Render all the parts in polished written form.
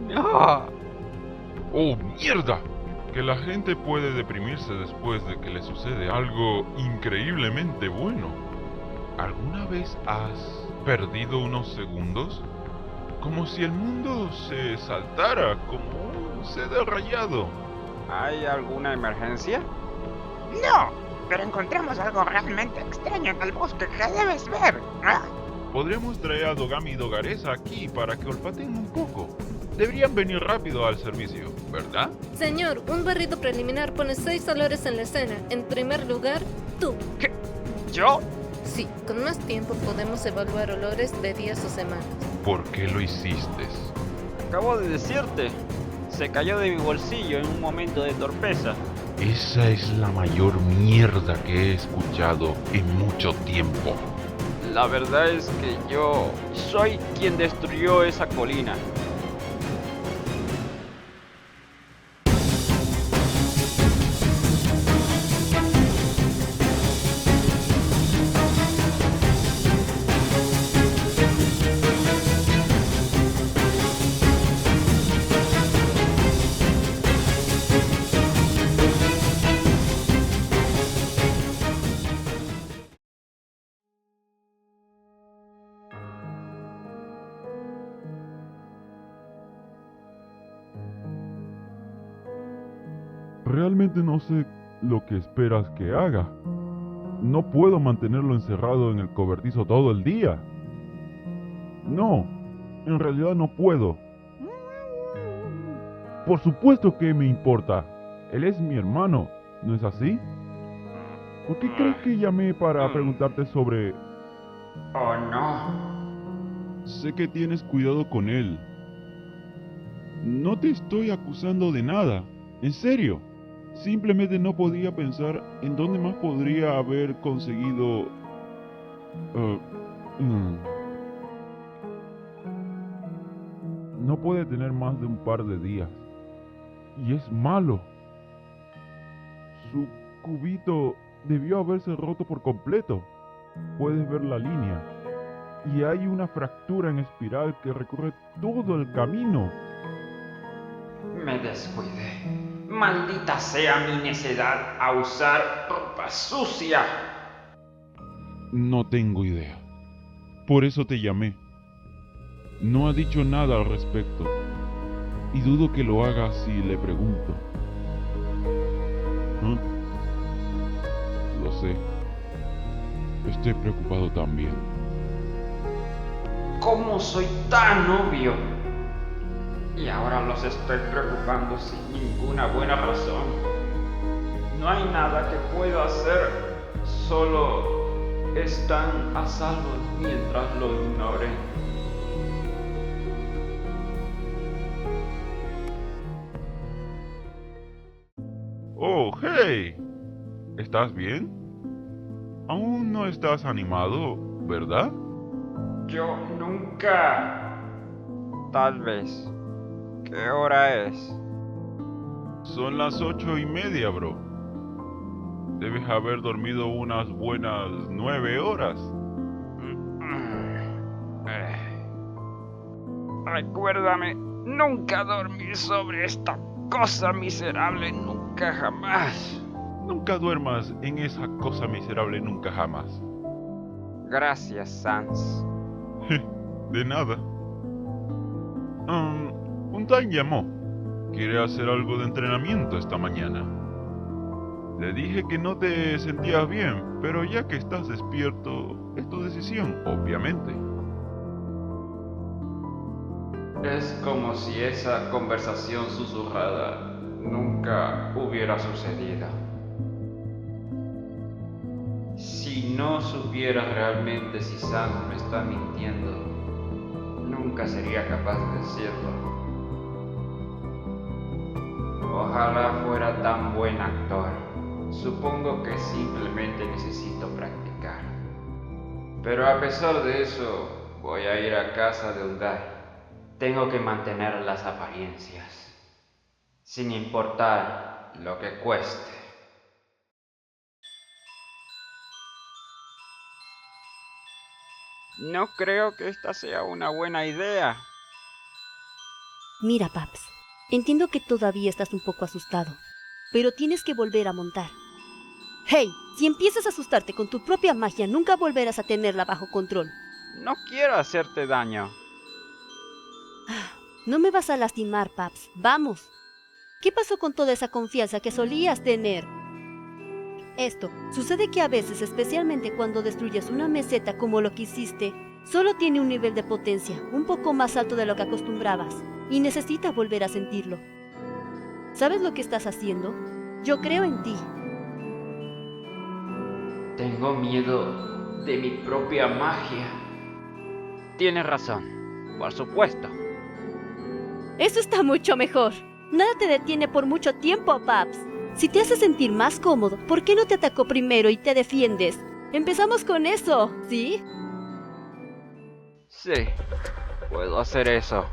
No. ¡Oh, mierda! Que la gente puede deprimirse después de que le sucede algo increíblemente bueno. ¿Alguna vez has perdido unos segundos? Como si el mundo se saltara como un CD rayado. ¿Hay alguna emergencia? No, pero encontramos algo realmente extraño en el bosque que debes ver. Ah, Podríamos traer a Dogami y Dogaresa aquí para que olfateen un poco. Deberían venir rápido al servicio, ¿verdad? Señor, un barrido preliminar pone 6 olores en la escena. En primer lugar, tú. ¿Qué? ¿Yo? Sí, con más tiempo podemos evaluar olores de días o semanas. ¿Por qué lo hiciste? Acabo de decirte. Se cayó de mi bolsillo en un momento de torpeza. Esa es la mayor mierda que he escuchado en mucho tiempo. La verdad es que yo soy quien destruyó esa colina. Realmente no sé lo que esperas que haga. No puedo mantenerlo encerrado en el cobertizo todo el día. No, en realidad no puedo. Por supuesto que me importa. Él es mi hermano, ¿no es así? ¿Por qué crees que llamé para preguntarte sobre... Oh no. Sé que tienes cuidado con él. No te estoy acusando de nada. En serio. Simplemente no podía pensar en dónde más podría haber conseguido... eh, mm. No puede tener más de un par de días. Y es malo. Su cubito debió haberse roto por completo. Puedes ver la línea. Y hay una fractura en espiral que recorre todo el camino. Me descuidé. Maldita sea mi necedad a usar ropa sucia. No tengo idea. Por eso te llamé. No ha dicho nada al respecto. Y dudo que lo haga si le pregunto. ¿Ah? Lo sé. Estoy preocupado también. ¿Cómo soy tan obvio? Y ahora los estoy preocupando sin ninguna buena razón. No hay nada que pueda hacer. Solo están a salvo mientras lo ignoren. Oh, hey. ¿Estás bien? Aún no estás animado, ¿verdad? Yo nunca... Tal vez. ¿Qué hora es? Son las 8:30, bro. Debes haber dormido unas buenas 9 horas. Recuérdame, nunca dormir sobre esta cosa miserable, nunca jamás. Nunca duermas en esa cosa miserable nunca jamás. Gracias, Sans. De nada. Untain llamó. Quiere hacer algo de entrenamiento esta mañana. Le dije que no te sentías bien, pero ya que estás despierto, es tu decisión, obviamente. Es como si esa conversación susurrada nunca hubiera sucedido. Si no supiera realmente si Sans me está mintiendo, nunca sería capaz de decirlo. Ojalá fuera tan buen actor. Supongo que simplemente necesito practicar. Pero a pesar de eso, voy a ir a casa de Ungai. Tengo que mantener las apariencias, sin importar lo que cueste. No creo que esta sea una buena idea. Mira, Paps, entiendo que todavía estás un poco asustado, pero tienes que volver a montar. Hey, si empiezas a asustarte con tu propia magia, nunca volverás a tenerla bajo control. No quiero hacerte daño. No me vas a lastimar, Paps. Vamos. ¿Qué pasó con toda esa confianza que solías tener? Esto sucede que a veces, especialmente cuando destruyes una meseta como lo que hiciste, solo tiene un nivel de potencia un poco más alto de lo que acostumbrabas y necesita volver a sentirlo. ¿Sabes lo que estás haciendo? Yo creo en ti. Tengo miedo de mi propia magia. Tienes razón, por supuesto. Eso está mucho mejor. Nada te detiene por mucho tiempo, Paps. Si te hace sentir más cómodo, ¿por qué no te atacó primero y te defiendes? Empezamos con eso, ¿sí? Sí, puedo hacer eso.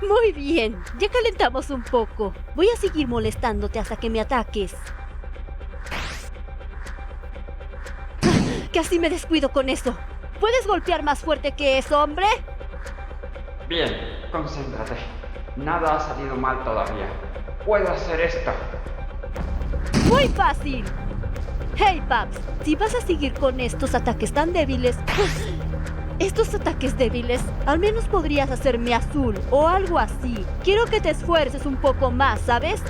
Muy bien, ya calentamos un poco. Voy a seguir molestándote hasta que me ataques. Casi me descuido con eso. ¿Puedes golpear más fuerte que eso, hombre? Bien, concéntrate. Nada ha salido mal todavía. Puedo hacer esto. ¡Muy fácil! Hey, Paps, si vas a seguir con estos ataques tan débiles... Estos ataques débiles, al menos podrías hacerme azul o algo así. Quiero que te esfuerces un poco más, ¿sabes?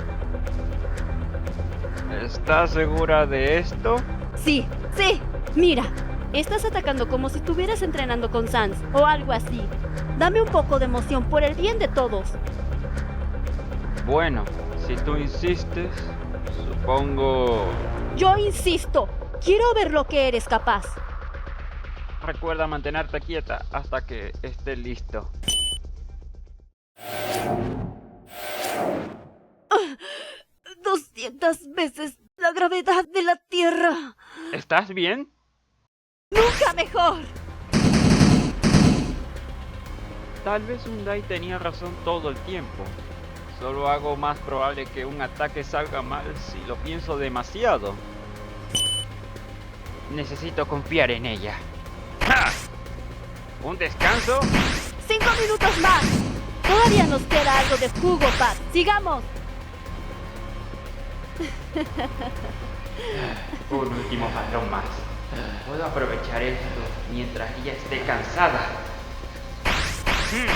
¿Estás segura de esto? Sí, sí. Mira, estás atacando como si estuvieras entrenando con Sans o algo así. Dame un poco de emoción por el bien de todos. Bueno, si tú insistes, supongo... Yo insisto. Quiero ver lo que eres capaz. Recuerda mantenerte quieta hasta que esté listo. 200 veces la gravedad de la Tierra. ¿Estás bien? ¡Nunca mejor! Tal vez Hyundai tenía razón todo el tiempo. Solo hago más probable que un ataque salga mal si lo pienso demasiado. Necesito confiar en ella. ¡Ja! ¿Un descanso? 5 minutos más. Todavía nos queda algo de jugo, Pat. ¡Sigamos! Un último patrón más. Puedo aprovechar esto mientras ella esté cansada. ¿Qué?